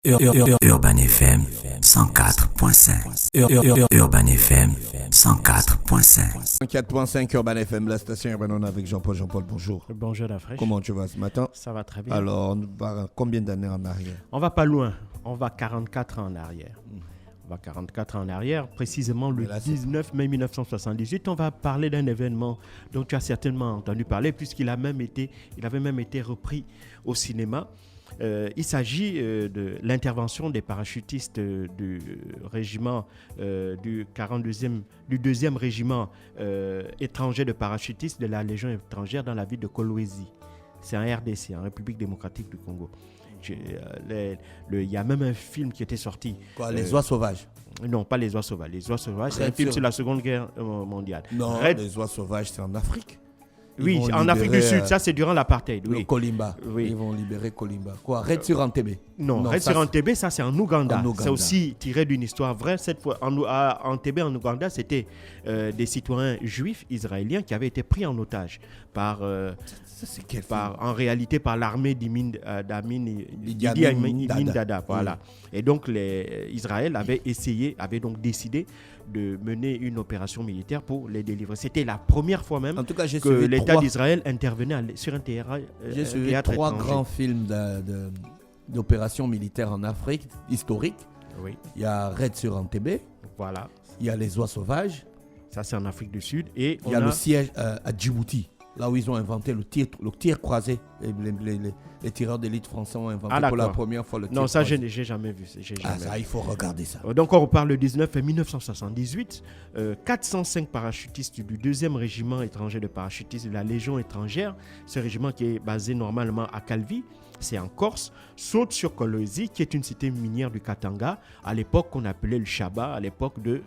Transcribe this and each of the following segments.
Urban FM 104.5. Urban FM 104.5. 4.5 Urban FM, la station Urban, on est avec Jean-Paul. Jean-Paul, bonjour. Bonjour la fraîche. Comment tu vas ce matin? Ça va très bien. Alors, on va combien d'années en arrière? On va pas loin. On va 44 ans en arrière. On va 44 ans en arrière, précisément le 19 mai 1978. On va parler d'un événement dont tu as certainement entendu parler, puisqu'il avait même été repris au cinéma. Il s'agit de l'intervention des parachutistes du régiment du 2e régiment étranger de parachutistes de la Légion étrangère dans la ville de Kolwezi. C'est en RDC, en République démocratique du Congo. Il y a même un film qui était sorti. Quoi, Les Oies sauvages? Non, pas Les Oies sauvages. Les Oies sauvages, c'est un film sur la Seconde Guerre mondiale. Non, Les Oies sauvages, c'est en Afrique. Oui, en Afrique du Sud, ça c'est durant l'apartheid. Le Oui. Kolimba. Oui. Ils vont libérer Kolimba. Quoi, Raid sur Entebbe? Non, Raid sur Entebbe, ça c'est en Ouganda. C'est aussi tiré d'une histoire vraie. Cette fois, à Entebbe, en Ouganda, c'était des citoyens juifs israéliens qui avaient été pris en otage en réalité par l'armée d'Idi Amin Dada. Voilà. Oui. Et donc Israël avait donc décidé de mener une opération militaire pour les délivrer. C'était la première fois même que l'État d'Israël intervenait sur un théâtre étranger. J'ai suivi 3 grands films d'opérations militaires en Afrique historique. Oui. Il y a Raid sur Entebbe. Voilà. Il y a Les Oies sauvages. Ça, c'est en Afrique du Sud. Et il y a le siège à Djibouti, là où ils ont inventé le tir croisé. Les tireurs d'élite français ont inventé pour la première fois le tir croisé. Non, ça, je n'ai jamais vu. Il faut regarder ça. Donc, on reparle le 19 mai 1978. 405 parachutistes du 2e régiment étranger de parachutistes de la Légion étrangère, ce régiment qui est basé normalement à Calvi, c'est en Corse, saute sur Kolwezi, qui est une cité minière du Katanga, à l'époque qu'on appelait le Chaba, à l'époque du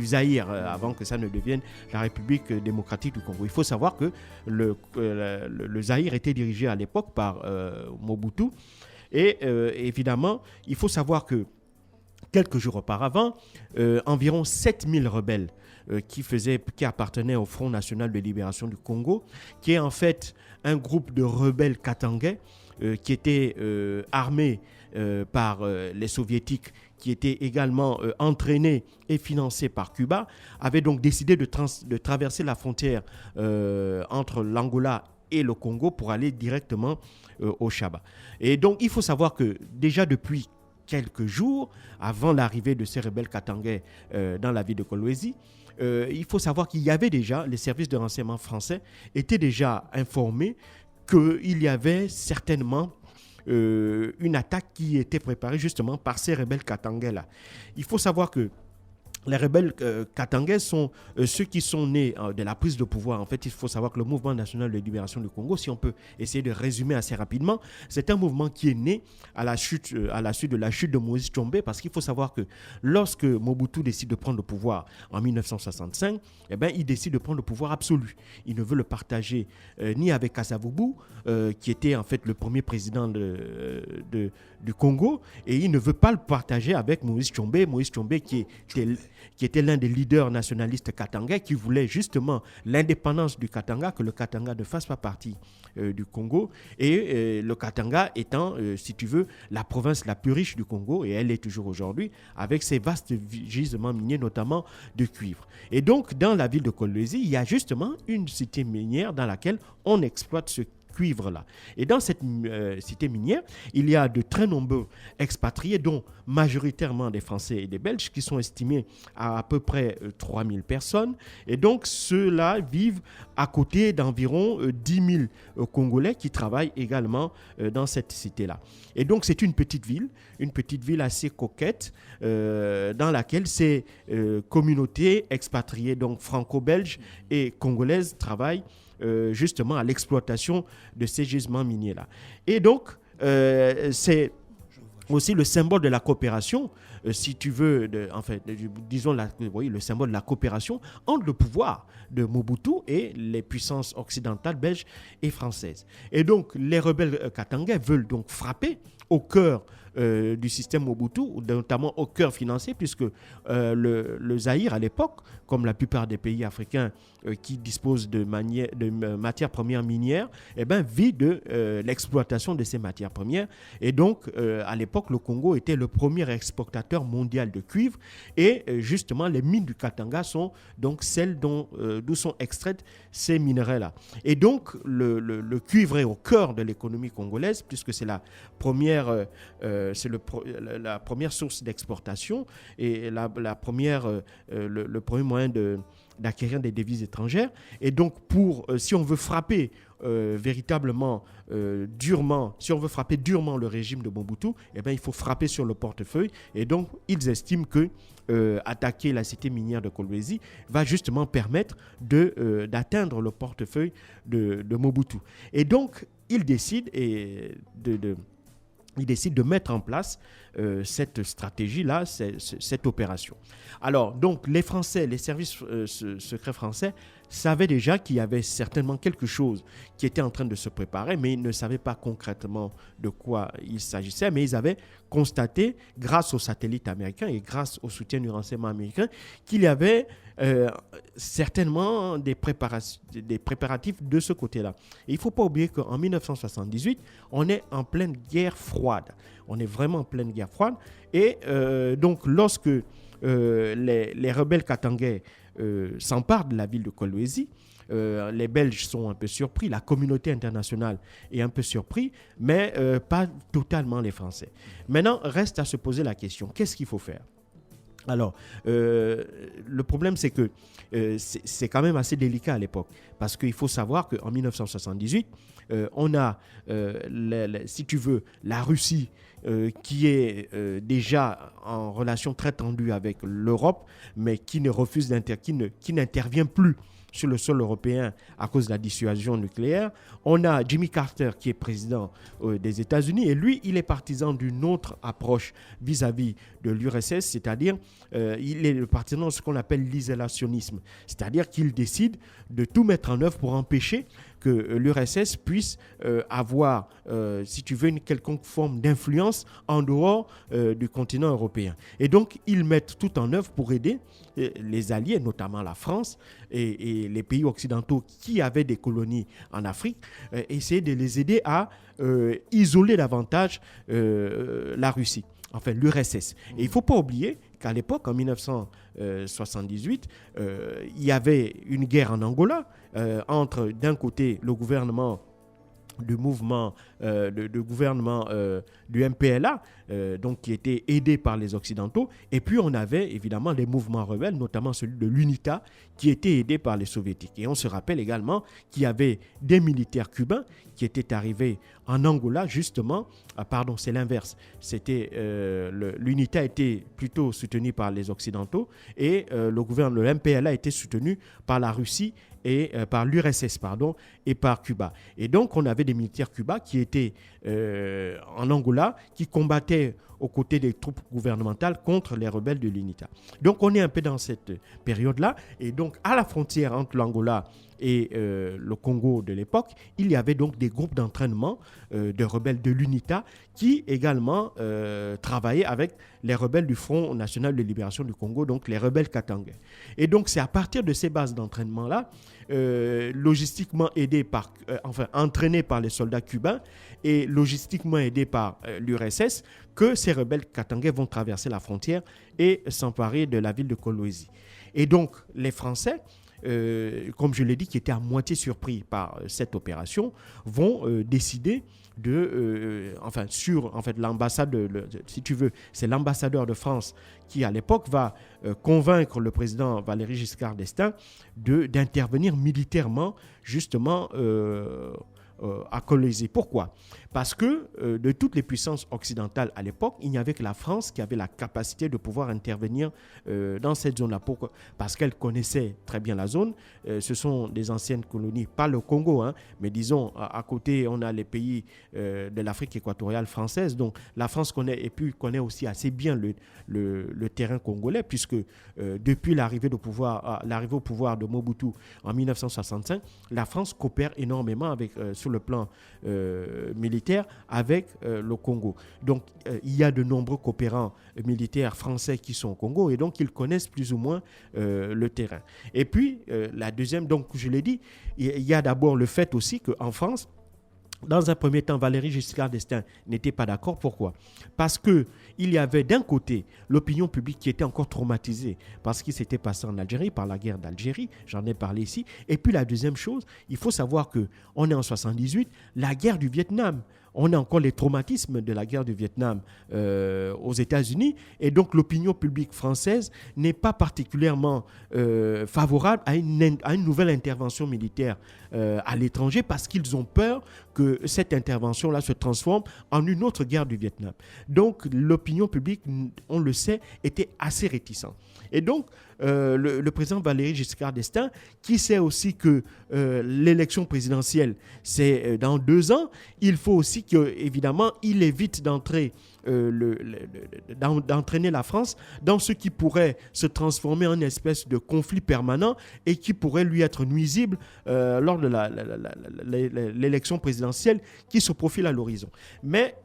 Zaïre, avant que ça ne devienne la République démocratique du Congo. Il faut savoir que le Zaïre était dirigé à l'époque par Mobutu. Et évidemment, il faut savoir que quelques jours auparavant, environ 7000 rebelles qui appartenaient au Front National de Libération du Congo, qui est en fait un groupe de rebelles katangais qui étaient armés par les soviétiques, qui étaient également entraînés et financés par Cuba, avaient donc décidé de traverser la frontière entre l'Angola et le Congo pour aller directement au Chaba. Et donc, il faut savoir que déjà depuis quelques jours, avant l'arrivée de ces rebelles katangais dans la ville de Kolwezi, il faut savoir qu'il y avait déjà, les services de renseignement français étaient déjà informés qu'il y avait certainement une attaque qui était préparée justement par ces rebelles katangais-là. Il faut savoir que les rebelles katangais sont ceux qui sont nés de la prise de pouvoir. En fait, il faut savoir que le mouvement national de libération du Congo, si on peut essayer de résumer assez rapidement, c'est un mouvement qui est né à la suite de la chute de Moïse Tshombe, parce qu'il faut savoir que lorsque Mobutu décide de prendre le pouvoir en 1965, il décide de prendre le pouvoir absolu. Il ne veut le partager ni avec Kasavubu, qui était en fait le premier président du Congo, et il ne veut pas le partager avec Moïse Tshombe. Moïse Tshombe qui était l'un des leaders nationalistes katangais, qui voulait justement l'indépendance du Katanga, que le Katanga ne fasse pas partie du Congo, et le Katanga étant, si tu veux, la province la plus riche du Congo, et elle l'est toujours aujourd'hui, avec ses vastes gisements miniers, notamment de cuivre. Et donc, dans la ville de Kolwezi, il y a justement une cité minière dans laquelle on exploite ce cuivre-là. Et dans cette cité minière, il y a de très nombreux expatriés, dont majoritairement des Français et des Belges, qui sont estimés à peu près 3000 personnes. Et donc, ceux-là vivent à côté d'environ 10 000 Congolais qui travaillent également dans cette cité-là. Et donc, c'est une petite ville assez coquette, dans laquelle ces communautés expatriées, donc franco-belges et congolaises, travaillent justement à l'exploitation de ces gisements miniers-là. Et donc, c'est aussi le symbole de la coopération, si tu veux, disons le symbole de la coopération entre le pouvoir de Mobutu et les puissances occidentales, belges et françaises. Et donc, les rebelles katangais veulent donc frapper au cœur du système Mobutu, notamment au cœur financier, puisque le Zaïre, à l'époque, comme la plupart des pays africains qui disposent de matières premières minières, vit de l'exploitation de ces matières premières. Et donc, à l'époque, le Congo était le premier exportateur mondial de cuivre. Et justement, les mines du Katanga sont donc celles d'où sont extraites ces minerais-là. Et donc, le cuivre est au cœur de l'économie congolaise, puisque c'est la première source d'exportation et le premier moyen d'acquérir des devises étrangères. Et donc, si on veut frapper véritablement durement, si on veut frapper durement le régime de Mobutu, il faut frapper sur le portefeuille. Et donc, ils estiment que attaquer la cité minière de Kolwezi va justement permettre d'atteindre le portefeuille de Mobutu. Et donc, ils décident de mettre en place cette stratégie-là, cette opération. Alors, donc, les Français, les services secrets français savaient déjà qu'il y avait certainement quelque chose qui était en train de se préparer, mais ils ne savaient pas concrètement de quoi il s'agissait, mais ils avaient constaté, grâce aux satellites américains et grâce au soutien du renseignement américain, qu'il y avait certainement des préparatifs de ce côté-là. Et il ne faut pas oublier qu'en 1978, on est en pleine guerre froide. On est vraiment en pleine guerre froide. Et donc, lorsque les rebelles katangais s'emparent de la ville de Kolwezi, les Belges sont un peu surpris, la communauté internationale est un peu surprise, mais pas totalement les Français. Maintenant, reste à se poser la question, qu'est-ce qu'il faut faire ? Alors, le problème, c'est que c'est quand même assez délicat à l'époque, parce qu'il faut savoir qu'en 1978, on a, si tu veux, la Russie qui est déjà en relation très tendue avec l'Europe, mais qui n'intervient plus sur le sol européen à cause de la dissuasion nucléaire. On a Jimmy Carter qui est président des États-Unis et lui, il est partisan d'une autre approche vis-à-vis de l'URSS, c'est-à-dire il est le partisan de ce qu'on appelle l'isolationnisme, c'est-à-dire qu'il décide de tout mettre en œuvre pour empêcher que l'URSS puisse avoir, si tu veux, une quelconque forme d'influence en dehors du continent européen. Et donc, ils mettent tout en œuvre pour aider les alliés, notamment la France et les pays occidentaux qui avaient des colonies en Afrique, essayer de les aider à isoler davantage la Russie, enfin l'URSS. Et il ne faut pas oublier qu'à l'époque, en 1978, il y avait une guerre en Angola entre, d'un côté, le gouvernement du mouvement du MPLA, donc qui était aidé par les Occidentaux, et puis on avait évidemment les mouvements rebelles, notamment celui de l'UNITA, qui était aidé par les Soviétiques. Et on se rappelle également qu'il y avait des militaires cubains qui étaient arrivés en Angola, justement, c'est l'inverse. L'UNITA était plutôt soutenu par les Occidentaux et le MPLA était soutenu par la Russie et par l'URSS, et par Cuba. Et donc, on avait des militaires cubains qui étaient en Angola, qui combattaient aux côtés des troupes gouvernementales contre les rebelles de l'UNITA. Donc, on est un peu dans cette période-là. Et donc, à la frontière entre l'Angola et le Congo de l'époque, il y avait donc des groupes d'entraînement de rebelles de l'UNITA qui également travaillaient avec les rebelles du Front National de Libération du Congo, donc les rebelles katangais. Et donc, c'est à partir de ces bases d'entraînement-là, logistiquement entraînés par les soldats cubains et logistiquement aidés par l'URSS, que ces rebelles katangais vont traverser la frontière et s'emparer de la ville de Kolwezi. Et donc, les Français, comme je l'ai dit, qui étaient à moitié surpris par cette opération, vont décider l'ambassade, si tu veux, c'est l'ambassadeur de France qui, à l'époque, va convaincre le président Valéry Giscard d'Estaing d'intervenir militairement, justement, à Kolwezi. Pourquoi ? Parce que de toutes les puissances occidentales à l'époque, il n'y avait que la France qui avait la capacité de pouvoir intervenir dans cette zone-là. Pourquoi ? Parce qu'elle connaissait très bien la zone. Ce sont des anciennes colonies, pas le Congo, mais disons, à côté, on a les pays de l'Afrique équatoriale française. Donc, la France connaît aussi assez bien le terrain congolais, puisque depuis l'arrivée au pouvoir de Mobutu en 1965, la France coopère énormément sous le plan militaire avec le Congo. Donc, il y a de nombreux coopérants militaires français qui sont au Congo et donc ils connaissent plus ou moins le terrain. Et puis, la deuxième, donc je l'ai dit, il y a d'abord le fait aussi qu'en France, dans un premier temps, Valéry Giscard d'Estaing n'était pas d'accord. Pourquoi ? Parce qu'il y avait d'un côté l'opinion publique qui était encore traumatisée par ce qui s'était passé en Algérie, par la guerre d'Algérie, j'en ai parlé ici. Et puis la deuxième chose, il faut savoir qu'on est en 78, la guerre du Vietnam. On a encore les traumatismes de la guerre du Vietnam aux États-Unis. Et donc, l'opinion publique française n'est pas particulièrement favorable à une nouvelle intervention militaire à l'étranger parce qu'ils ont peur que cette intervention-là se transforme en une autre guerre du Vietnam. Donc, l'opinion publique, on le sait, était assez réticente. Et donc, le président Valéry Giscard d'Estaing, qui sait aussi que l'élection présidentielle, c'est dans 2 ans, il faut aussi qu'évidemment, il évite d'entraîner la France dans ce qui pourrait se transformer en une espèce de conflit permanent et qui pourrait lui être nuisible lors de l'élection présidentielle qui se profile à l'horizon. Mais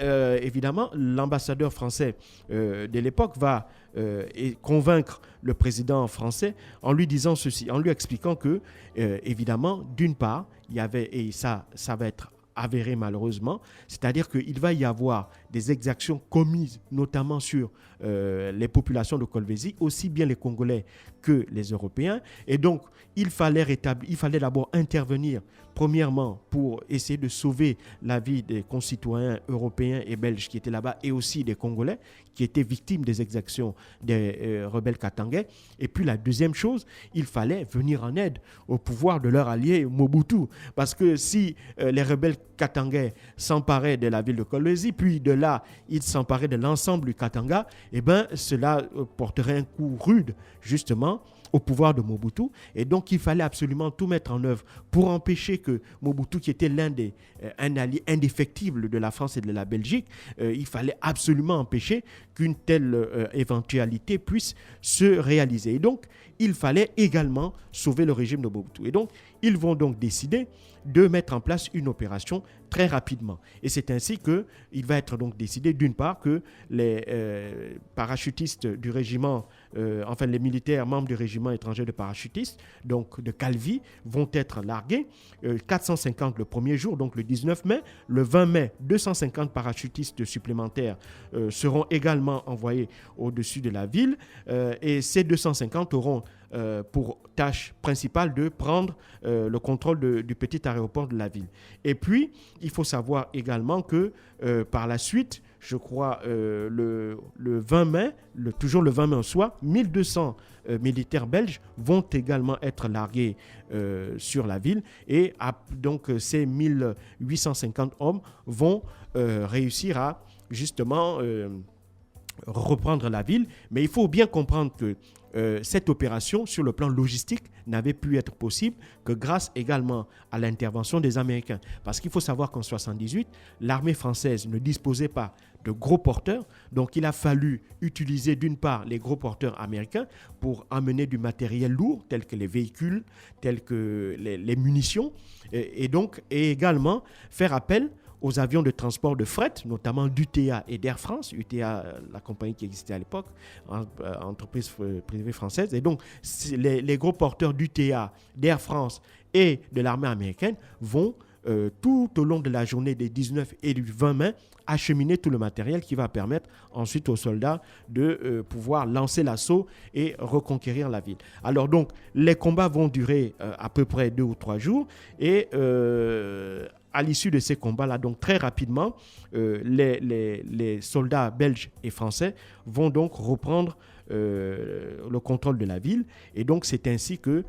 évidemment, l'ambassadeur français de l'époque va convaincre le président français en lui disant ceci, en lui expliquant que, évidemment, d'une part, il y avait, et ça va être avéré malheureusement, c'est-à-dire qu'il va y avoir des exactions commises notamment sur les populations de Kolwezi, aussi bien les Congolais que les Européens. Et donc, il fallait d'abord intervenir, premièrement, pour essayer de sauver la vie des concitoyens européens et belges qui étaient là-bas et aussi des Congolais qui étaient victimes des exactions des rebelles katangais. Et puis la deuxième chose, il fallait venir en aide au pouvoir de leur allié Mobutu. Parce que si les rebelles katangais s'emparaient de la ville de Kolwezi, puis de là, ils s'emparaient de l'ensemble du Katanga, eh bien, cela porterait un coup rude, justement, au pouvoir de Mobutu. Et donc, il fallait absolument tout mettre en œuvre pour empêcher que Mobutu, qui était un allié indéfectible de la France et de la Belgique, il fallait absolument empêcher qu'une telle éventualité puisse se réaliser. Et donc, il fallait également sauver le régime de Mobutu. Et donc, ils vont donc décider de mettre en place une opération très rapidement. Et c'est ainsi qu'il va être donc décidé, d'une part, que les parachutistes du régiment, les militaires membres du régiment étranger de parachutistes, donc de Calvi, vont être largués. 450 le premier jour, donc le 19 mai. Le 20 mai, 250 parachutistes supplémentaires seront également envoyés au-dessus de la ville. Et ces 250 auront pour tâche principale de prendre le contrôle du petit aéroport de la ville. Et puis, il faut savoir également que par la suite, je crois le 20 mai, toujours le 20 mai en soi, 1200 militaires belges vont également être largués sur la ville et donc ces 1850 hommes vont réussir à justement reprendre la ville. Mais il faut bien comprendre que cette opération, sur le plan logistique, n'avait pu être possible que grâce également à l'intervention des Américains. Parce qu'il faut savoir qu'en 1978, l'armée française ne disposait pas de gros porteurs. Donc, il a fallu utiliser d'une part les gros porteurs américains pour amener du matériel lourd, tel que les véhicules, tel que les munitions, et également faire appel aux avions de transport de fret, notamment d'UTA et d'Air France. UTA, la compagnie qui existait à l'époque, entreprise privée française. Et donc, les gros porteurs d'UTA, d'Air France et de l'armée américaine vont tout au long de la journée des 19 et du 20 mai acheminer tout le matériel qui va permettre ensuite aux soldats de pouvoir lancer l'assaut et reconquérir la ville. Alors donc, les combats vont durer à peu près 2 ou 3 jours et à l'issue de ces combats-là, donc très rapidement, les soldats belges et français vont donc reprendre le contrôle de la ville. Et donc, c'est ainsi que,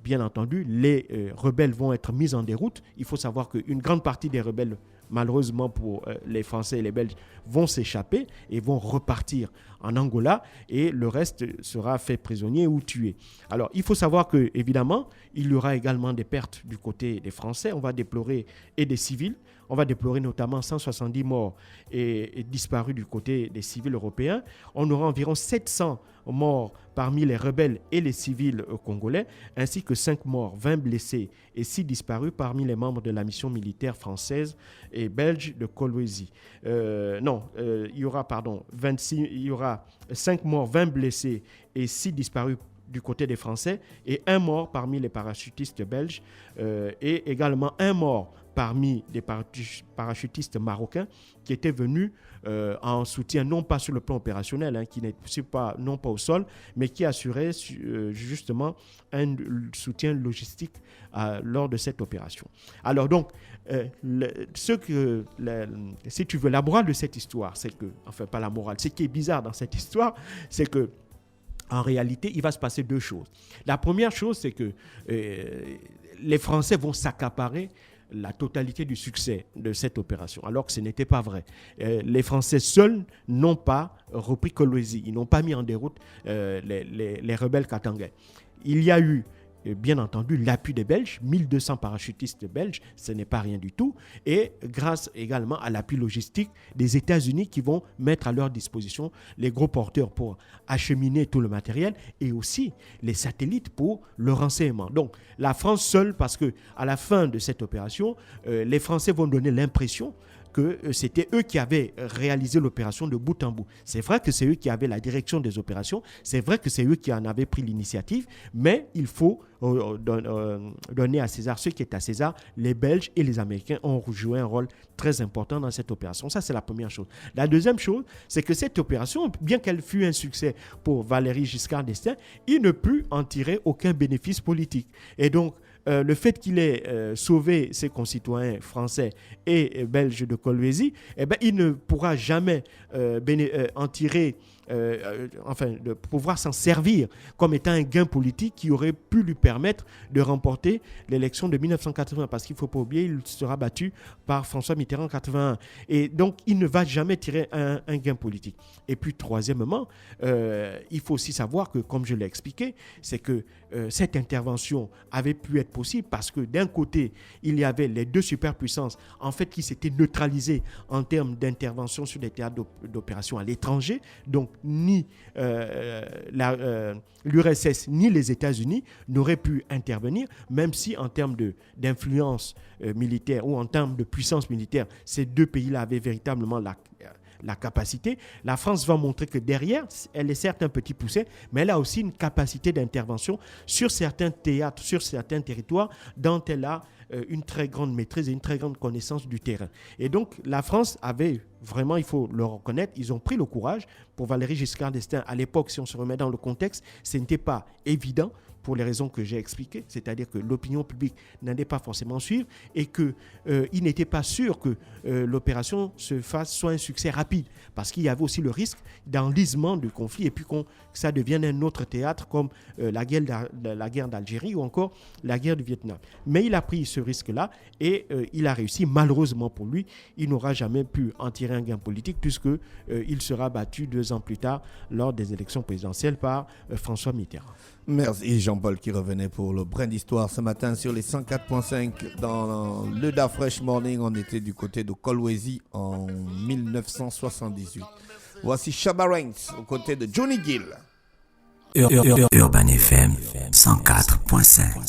bien entendu, les rebelles vont être mis en déroute. Il faut savoir qu'une grande partie des rebelles, malheureusement pour les Français et les Belges, vont s'échapper et vont repartir en Angola et le reste sera fait prisonnier ou tué. Alors, il faut savoir que, évidemment, il y aura également des pertes du côté des Français. On va déplorer et des civils. on va déplorer notamment 170 morts et disparus du côté des civils européens. On aura environ 700 morts parmi les rebelles et les civils congolais, ainsi que 5 morts, 20 blessés et 6 disparus parmi les membres de la mission militaire française et belge de Kolwezi. Il y aura 5 morts, 20 blessés et 6 disparus du côté des Français et 1 mort parmi les parachutistes belges et également 1 mort parmi des parachutistes marocains qui étaient venus en soutien, non pas sur le plan opérationnel, qui n'étaient pas, non pas au sol, mais qui assuraient justement un soutien logistique lors de cette opération. Alors donc, si tu veux, la morale de cette histoire, c'est que, enfin pas la morale, ce qui est bizarre dans cette histoire, c'est que en réalité, il va se passer 2 choses. La première chose, c'est que les Français vont s'accaparer la totalité du succès de cette opération, alors que ce n'était pas vrai. Les Français seuls n'ont pas repris Kolwezi, ils n'ont pas mis en déroute les rebelles katangais. Il y a eu bien entendu l'appui des Belges, 1200 parachutistes belges, ce n'est pas rien du tout, et grâce également à l'appui logistique des États-Unis qui vont mettre à leur disposition les gros porteurs pour acheminer tout le matériel et aussi les satellites pour le renseignement. Donc la France seule, parce qu'à la fin de cette opération, les Français vont donner l'impression que c'était eux qui avaient réalisé l'opération de bout en bout. C'est vrai que c'est eux qui avaient la direction des opérations, c'est vrai que c'est eux qui en avaient pris l'initiative, mais il faut donner à César ce qui est à César. Les Belges et les Américains ont joué un rôle très important dans cette opération. Ça, c'est la première chose. La deuxième chose, c'est que cette opération, bien qu'elle fût un succès pour Valéry Giscard d'Estaing, il ne put en tirer aucun bénéfice politique. Et donc, le fait qu'il ait sauvé ses concitoyens français et belges de Kolwezi, il ne pourra jamais en tirer, de pouvoir s'en servir comme étant un gain politique qui aurait pu lui permettre de remporter l'élection de 1980. Parce qu'il ne faut pas oublier, il sera battu par François Mitterrand en 1981. Et donc, il ne va jamais tirer un gain politique. Et puis, troisièmement, il faut aussi savoir que, comme je l'ai expliqué, c'est que cette intervention avait pu être possible parce que d'un côté, il y avait les 2 superpuissances en fait qui s'étaient neutralisées en termes d'intervention sur des théâtres d'opération à l'étranger. Donc, ni l'URSS ni les États-Unis n'auraient pu intervenir, même si en termes d'influence militaire ou en termes de puissance militaire, ces 2 pays-là avaient véritablement la capacité. La France va montrer que derrière, elle est certes un petit poussé, mais elle a aussi une capacité d'intervention sur certains théâtres, sur certains territoires dont elle a une très grande maîtrise et une très grande connaissance du terrain. Et donc, la France avait vraiment, il faut le reconnaître, ils ont pris le courage. Pour Valéry Giscard d'Estaing, à l'époque, si on se remet dans le contexte, ce n'était pas évident pour les raisons que j'ai expliquées, c'est-à-dire que l'opinion publique n'allait pas forcément suivre et qu'il n'était pas sûr que l'opération soit un succès rapide, parce qu'il y avait aussi le risque d'enlisement du conflit et puis que ça devienne un autre théâtre comme la guerre d'Algérie ou encore la guerre du Vietnam. Mais il a pris ce risque-là et il a réussi. Malheureusement pour lui, il n'aura jamais pu en tirer un gain politique puisqu'il sera battu 2 ans plus tard lors des élections présidentielles par François Mitterrand. Merci Jean-Paul qui revenait pour le brin d'histoire ce matin sur les 104.5 dans le Da Fresh Morning. On était du côté de Kolwezi en 1978. Voici Shabba Ranks aux côtés de Johnny Gill. Urban FM 104.5.